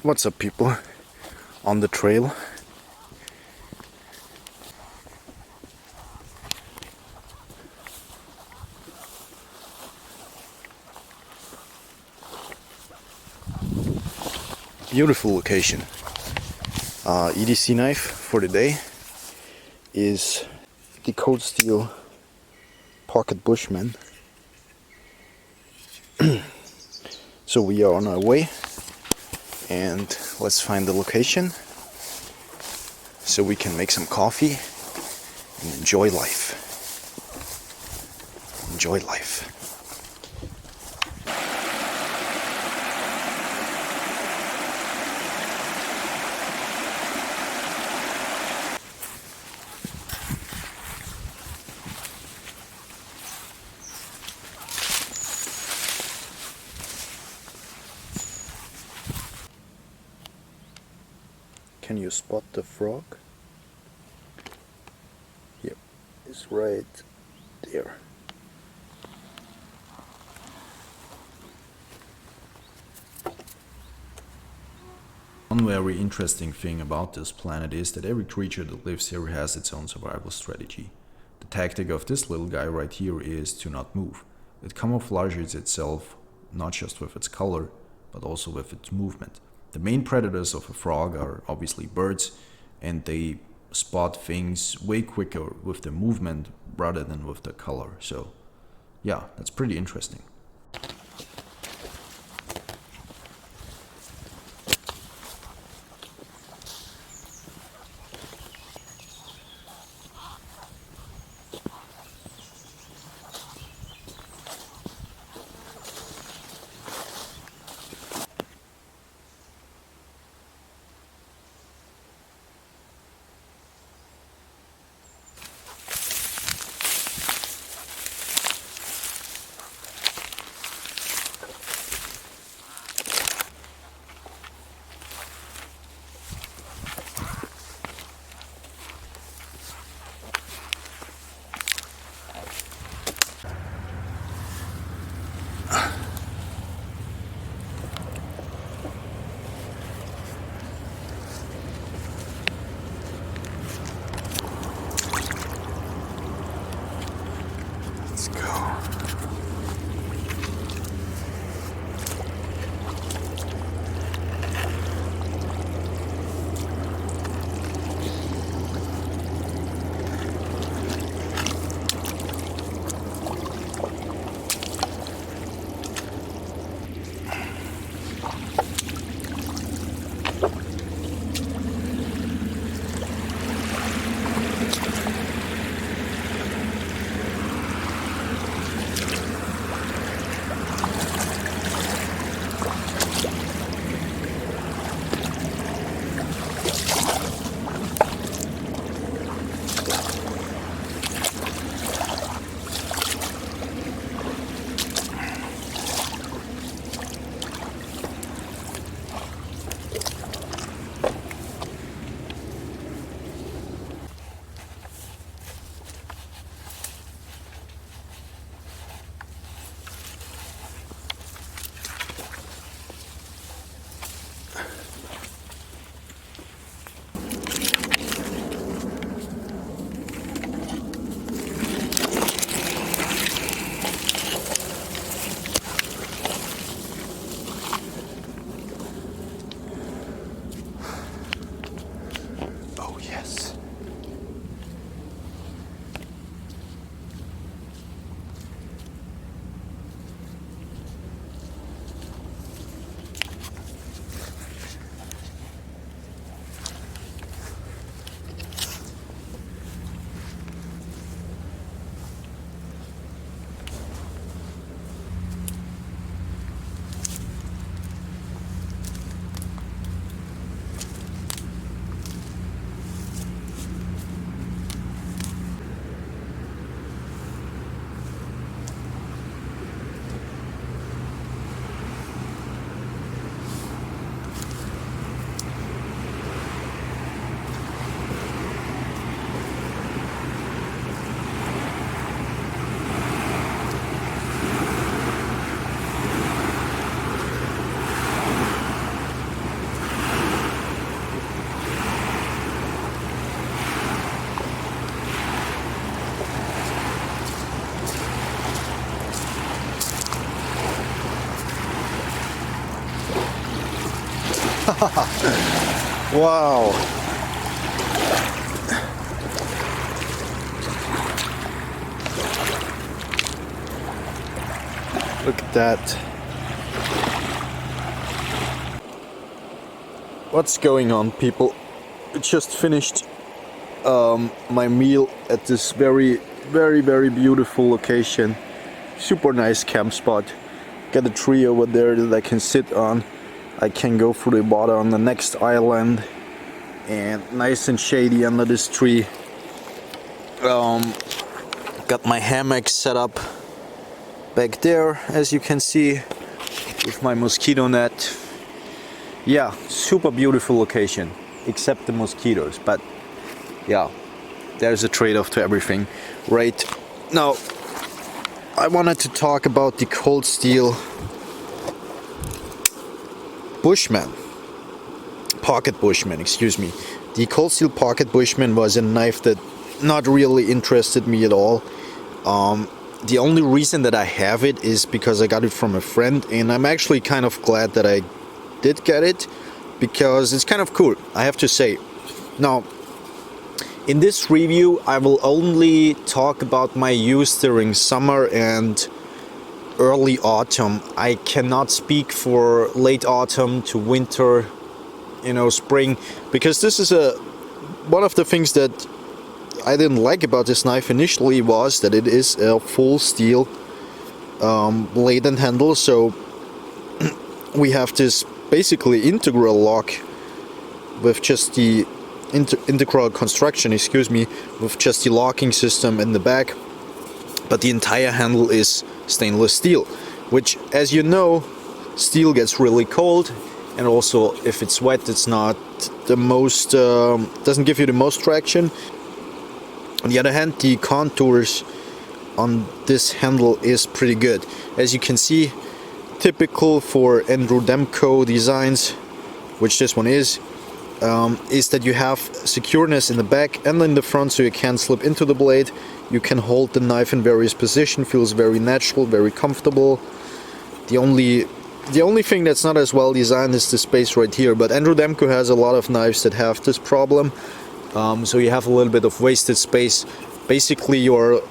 What's up, people? On the trail. Beautiful location. EDC knife for the day is the cold steel pocket Bushman. So we are on our way, and let's find the location so we can make some coffee and enjoy life. Enjoy life. Can you spot the frog? Yep, it's right there. One very interesting thing about this planet is that every creature that lives here has its own survival strategy. The tactic of this little guy right here is to not move. It camouflages itself not just with its color, but also with its movement. The main predators of a frog are obviously birds, and they spot things way quicker with their movement rather than with their color. So yeah, that's pretty interesting. Wow. Look at that. What's going on, people? I just finished my meal at this very beautiful location. Super nice camp spot. Got a tree over there that I can sit on. I can go through the water on the next island, and nice and shady under this tree. Got my hammock set up back there, as you can see, with my mosquito net. Yeah, super beautiful location, except the mosquitoes, but yeah, there's a trade-off to everything. Right now, I wanted to talk about the cold steel Bushman, pocket Bushman, excuse me. The cold steel pocket Bushman was a knife that not really interested me at all. The only reason that I have it is because I got it from a friend, and I'm actually kind of glad that I did get it, because it's kind of cool, I have to say. Now, in this review, I will only talk about my use during summer and early autumn. I cannot speak for late autumn to winter, spring, because this is one of the things that I didn't like about this knife initially was that it is a full steel blade and handle. So we have this basically integral lock with just the integral construction, with just the locking system in the back, but the entire handle is stainless steel, which, as you know, steel gets really cold, and also if it's wet, it's not the most doesn't give you the most traction. On the other hand, the contours on this handle is pretty good, as you can see. Typical for Andrew Demko designs, which this one is that you have secureness in the back and in the front, so you can't slip into the blade. You can hold the knife in various positions, feels very natural, very comfortable. The only thing that's not as well designed is the space right here, but Andrew Demko has a lot of knives that have this problem. So you have a little bit of wasted space. Basically, you're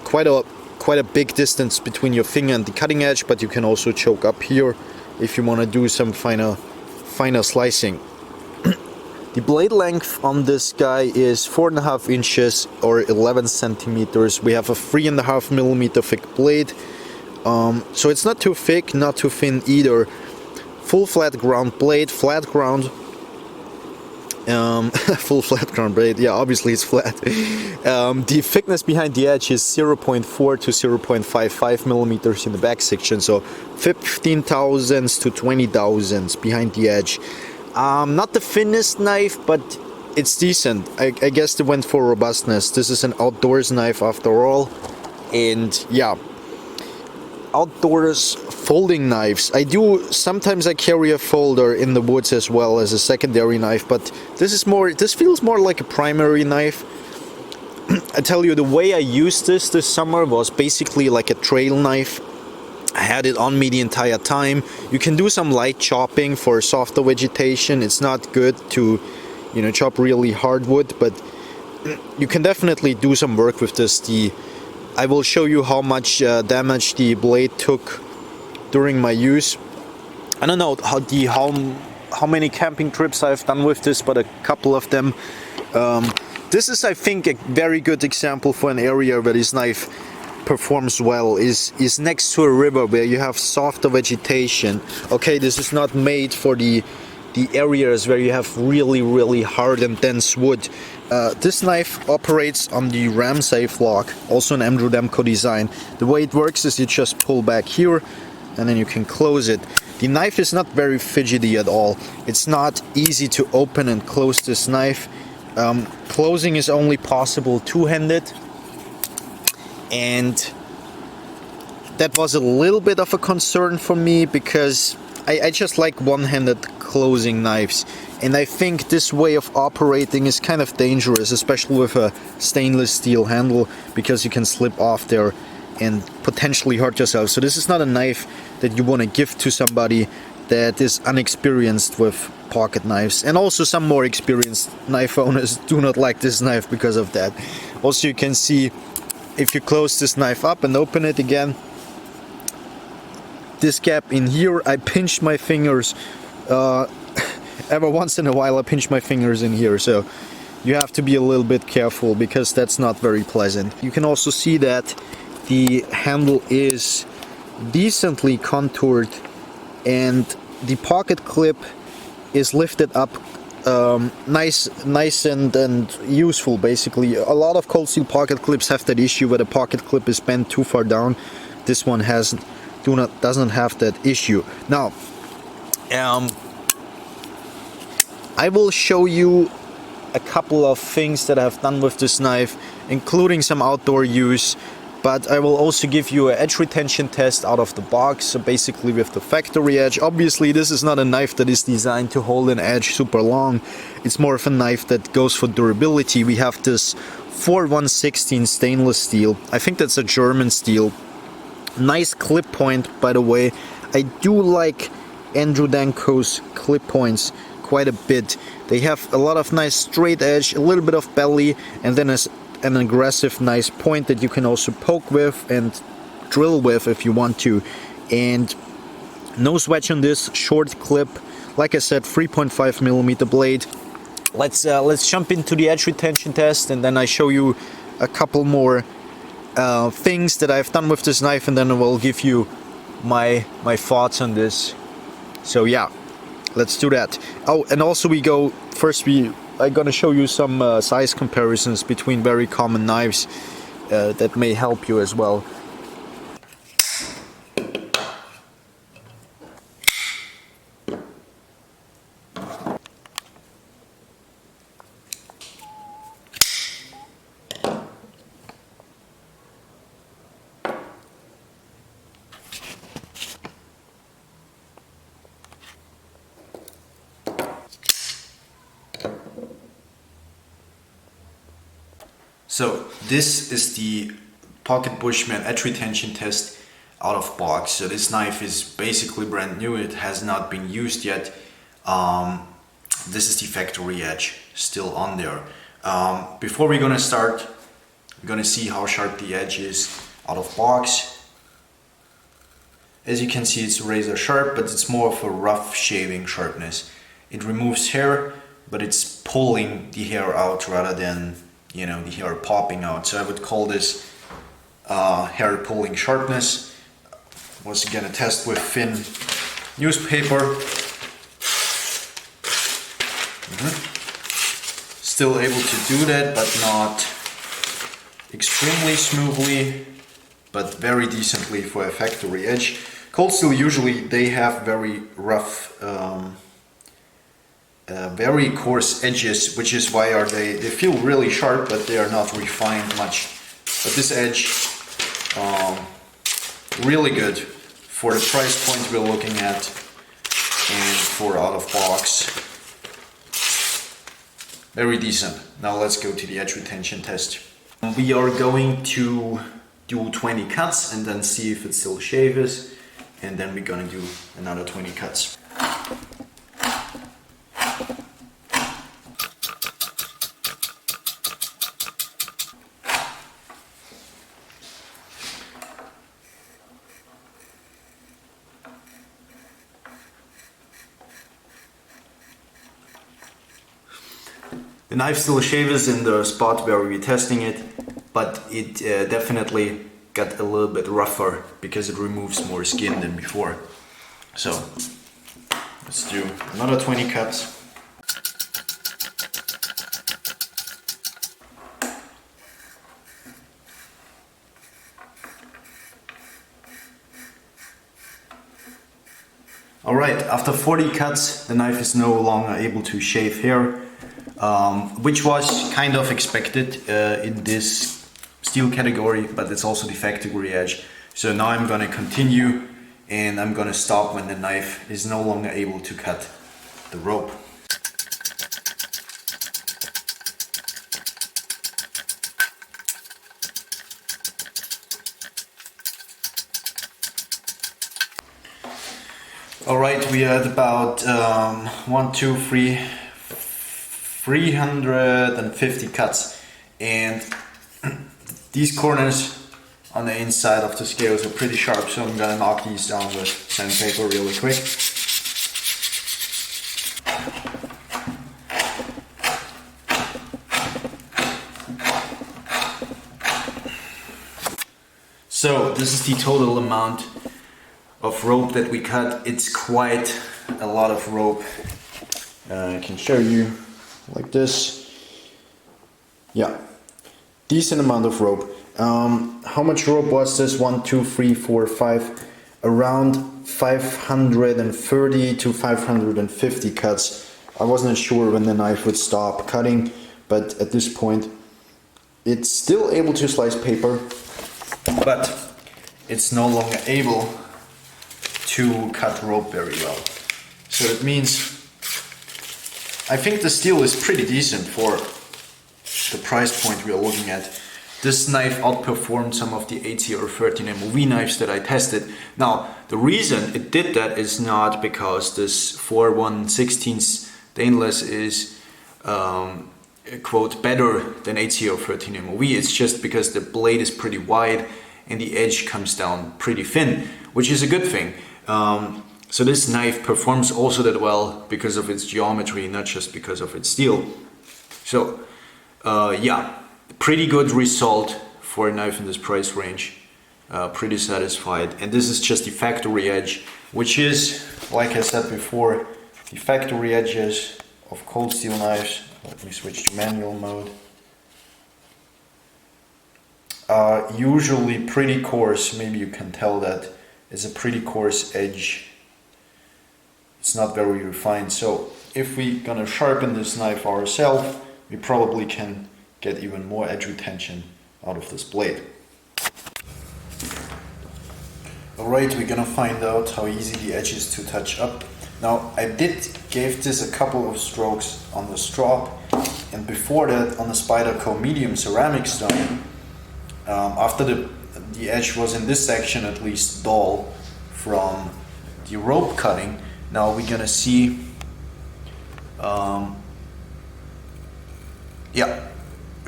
quite a big distance between your finger and the cutting edge, but you can also choke up here if you want to do some finer slicing. The blade length on this guy is 4.5 inches or 11 centimeters. We have a 3.5 millimeter thick blade, so it's not too thick, not too thin either. Full flat ground blade, flat ground. Full flat ground blade, yeah, obviously it's flat. The thickness behind the edge is 0.4 to 0.55 millimeters in the back section, so 15 thousandths to 20 thousandths behind the edge. Not the thinnest knife, but it's decent. I guess they went for robustness. This is an outdoors knife after all, and yeah, outdoors folding knives. Sometimes I carry a folder in the woods as well as a secondary knife, but this feels more like a primary knife. I tell you, the way I used this summer was basically like a trail knife. I had it on me the entire time. You can do some light chopping for softer vegetation. It's not good to, chop really hardwood, but you can definitely do some work with this. I will show you how much damage the blade took during my use. I don't know how many camping trips I've done with this, but a couple of them. This is, I think, a very good example for an area where this knife performs well, is next to a river where you have softer vegetation. Okay, this is not made for the areas where you have really hard and dense wood. This knife operates on the ram safe lock, also an Andrew Demko design. The way it works is you just pull back here and then you can close it. The knife is not very fidgety at all. It's not easy to open and close this knife. Closing is only possible two-handed, and that was a little bit of a concern for me because I just like one-handed closing knives, and I think this way of operating is kind of dangerous, especially with a stainless steel handle, because you can slip off there and potentially hurt yourself. So this is not a knife that you want to give to somebody that is unexperienced with pocket knives, and also some more experienced knife owners do not like this knife because of that. Also, you can see if you close this knife up and open it again, this gap in here, I pinched my fingers every once in a while. I pinch my fingers in here, so you have to be a little bit careful because that's not very pleasant. You can also see that the handle is decently contoured and the pocket clip is lifted up nice and useful. Basically, a lot of cold steel pocket clips have that issue where the pocket clip is bent too far down. This one doesn't have that issue. Now, I will show you a couple of things that I've done with this knife, including some outdoor use, but I will also give you an edge retention test out of the box, so basically with the factory edge. Obviously, this is not a knife that is designed to hold an edge super long. It's more of a knife that goes for durability. We have this 4116 stainless steel. I think that's a German steel. Nice clip point, by the way. I do like Andrew Danko's clip points quite a bit. They have a lot of nice straight edge, a little bit of belly, and then an aggressive nice point that you can also poke with and drill with if you want to. And no swedge on this, short clip, like I said, 3.5mm blade. Let's jump into the edge retention test, and then I show you a couple more things that I've done with this knife, and then I will give you my thoughts on this. So yeah, let's do that. Oh, and also I'm gonna show you some size comparisons between very common knives that may help you as well. So this is the Pocket Bushman edge retention test out of box. So this knife is basically brand new. It has not been used yet. This is the factory edge still on there. Before we're gonna start, we're gonna see how sharp the edge is out of box. As you can see, it's razor sharp, but it's more of a rough shaving sharpness. It removes hair, but it's pulling the hair out rather than, you know, the hair popping out. So I would call this hair pulling sharpness. Was gonna test with thin newspaper. Still able to do that, but not extremely smoothly, but very decently for a factory edge. Cold steel, usually they have very rough, very coarse edges, which is why they feel really sharp, but they are not refined much. But this edge, really good for the price point we're looking at and for out of box. Very decent. Now let's go to the edge retention test. We are going to do 20 cuts and then see if it still shaves, and then we're gonna do another 20 cuts. The knife still shaves in the spot where we're testing it, but it definitely got a little bit rougher because it removes more skin than before. So let's do another 20 cuts. Alright, after 40 cuts, the knife is no longer able to shave hair. Which was kind of expected in this steel category, but it's also the factory edge. So now I'm gonna continue, and I'm gonna stop when the knife is no longer able to cut the rope. All right, we are at about 350 cuts, and these corners on the inside of the scales are pretty sharp, so I'm gonna knock these down with sandpaper really quick. So this is the total amount of rope that we cut. It's quite a lot of rope. I can show you like this. Yeah, decent amount of rope. How much rope was this? 1, 2, 3, 4, 5. Around 530 to 550 cuts. I wasn't sure when the knife would stop cutting, but at this point it's still able to slice paper, but it's no longer able to cut rope very well. So it means I think the steel is pretty decent for the price point we are looking at. This knife outperformed some of the ATR 13 MOV knives that I tested. Now, the reason it did that is not because this 4/1/16 stainless is quote better than ATR 13 MOV. It's just because the blade is pretty wide and the edge comes down pretty thin, which is a good thing. So this knife performs also that well because of its geometry, not just because of its steel. So yeah, pretty good result for a knife in this price range. Pretty satisfied. And this is just the factory edge, which is, like I said before, the factory edges of cold steel knives. Let me switch to manual mode. Usually pretty coarse. Maybe you can tell that it's a pretty coarse edge. It's not very refined. So if we're gonna sharpen this knife ourselves, we probably can get even more edge retention out of this blade. Alright, we're gonna find out how easy the edge is to touch up. Now, I gave this a couple of strokes on the strop, and before that on the Spyderco medium ceramic stone. After the edge was in this section at least dull from the rope cutting. Now we're gonna see, yeah,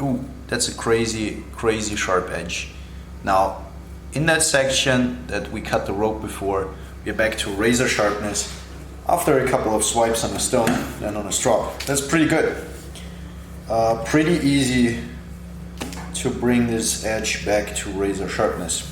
ooh, that's a crazy sharp edge. Now, in that section that we cut the rope before, we're back to razor sharpness after a couple of swipes on the stone and on a strop. That's pretty good. Pretty easy to bring this edge back to razor sharpness.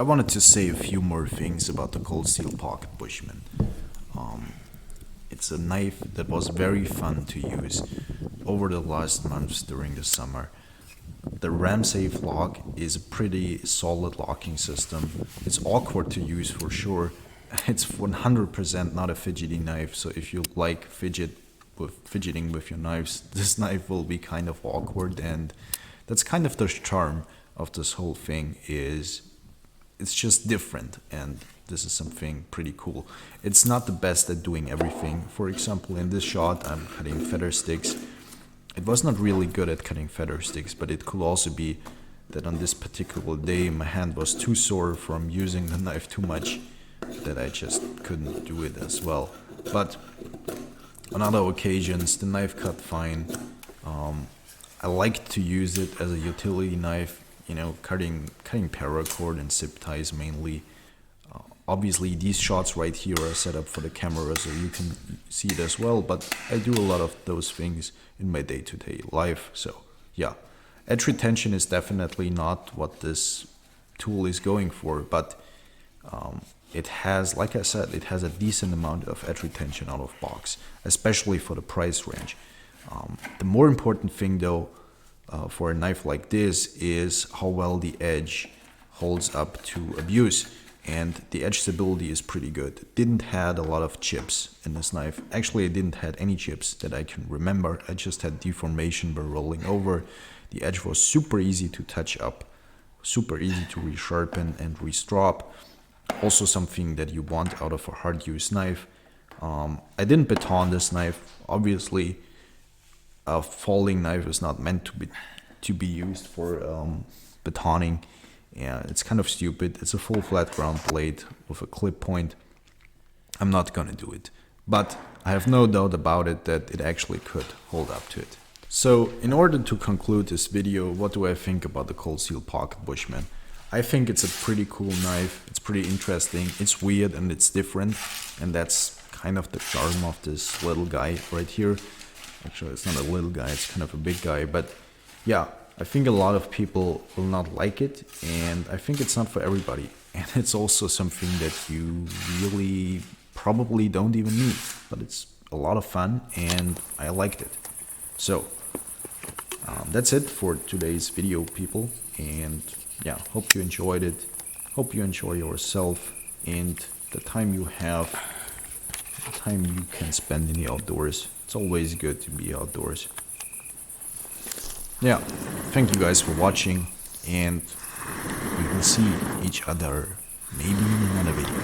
wanted to say a few more things about the Cold Steel Pocket Bushman. It's a knife that was very fun to use over the last months during the summer. The RAM-safe lock is a pretty solid locking system. It's awkward to use for sure. It's 100% not a fidgety knife, so if you like fidgeting with your knives, this knife will be kind of awkward, and that's kind of the charm of this whole thing. Is it's just different, and this is something pretty cool. It's not the best at doing everything. For example, in this shot I'm cutting feather sticks. It was not really good at cutting feather sticks, but it could also be that on this particular day my hand was too sore from using the knife too much that I just couldn't do it as well. But on other occasions the knife cut fine. I like to use it as a utility knife, cutting paracord and zip ties mainly. Obviously these shots right here are set up for the camera so you can see it as well, but I do a lot of those things in my day-to-day life. So yeah, edge retention is definitely not what this tool is going for, but it has, like I said, it has a decent amount of edge retention out of box, especially for the price range. The more important thing though for a knife like this is how well the edge holds up to abuse. And the edge stability is pretty good. It didn't had a lot of chips in this knife. Actually, I didn't had any chips that I can remember. I just had deformation by rolling over. The edge was super easy to touch up, super easy to resharpen and restrop. Also something that you want out of a hard use knife. I didn't baton this knife. Obviously, a folding knife is not meant to be used for batoning. Yeah, it's kind of stupid. It's a full flat ground blade with a clip point. I'm not gonna do it. But I have no doubt about it that it actually could hold up to it. So in order to conclude this video, what do I think about the Cold Steel Pocket Bushman? I think it's a pretty cool knife. It's pretty interesting. It's weird and it's different. And that's kind of the charm of this little guy right here. Actually, it's not a little guy, it's kind of a big guy. But yeah, I think a lot of people will not like it, and I think it's not for everybody. And it's also something that you really probably don't even need, but it's a lot of fun and I liked it. So that's it for today's video, people, and yeah, hope you enjoyed it. Hope you enjoy yourself and the time you have, the time you can spend in the outdoors. It's always good to be outdoors. Yeah, thank you guys for watching, and we will see each other maybe in another video.